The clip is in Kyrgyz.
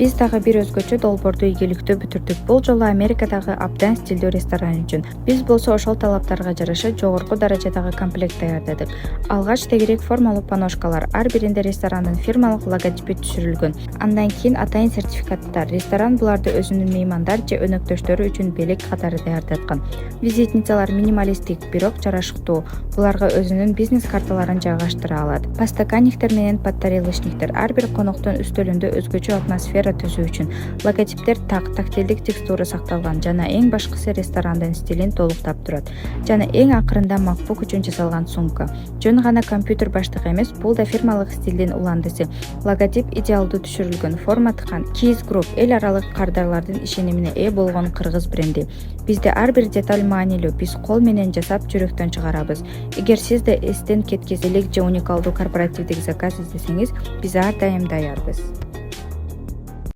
Биз дагы бир өзгөчө долбоорду ийгиликтүү бүтүрдүк. Бул жолу Америкадагы абдан стилдүү ресторан үчүн. Биз болсо ошол талаптарга жараша жогорку даражадагы комплект даярдадык. Алгач тегерек формалуу паношкалар, ар биринде ресторандын фирмалык логотипи түшүрүлгөн. Андан кийин атайын сертификаттар. Ресторан буларды өзүнүн меймандар же өнөктөштөрү үчүн белек катары даярдаткан. Визитницалар минималисттик, бирок жарашыктуу. Буларга өзүнүн бизнес карталарын жайгаштыра алат. Подстаканниктер менен подтарелочниктер ар бир коноктун үстөлүндө өзгөчө атмосфера түзүү үчүн. Логотиптер тактилдик текстура сакталган жана эң башкысы ресторандын стилин толуктап турат. Жана эң акырында MacBook үчүн жасалган сумка. Жөн гана компьютер баштык эмес, бул да фирмалык стилдин уландысы. Логотип идеалдуу түшүрүлгөн, форма тыккан. Keys Group эл аралык кардарлардын ишенимине ээ болгон кыргыз бренди. Бизде ар бир деталь маанилүү, биз кол менен жасап жүрөктөн чыгарабыз. Эгер сиз да эстен кеткис элек же уникалдуу корпоративдик заказ издесеңиз, биз ар дайым даярбыз.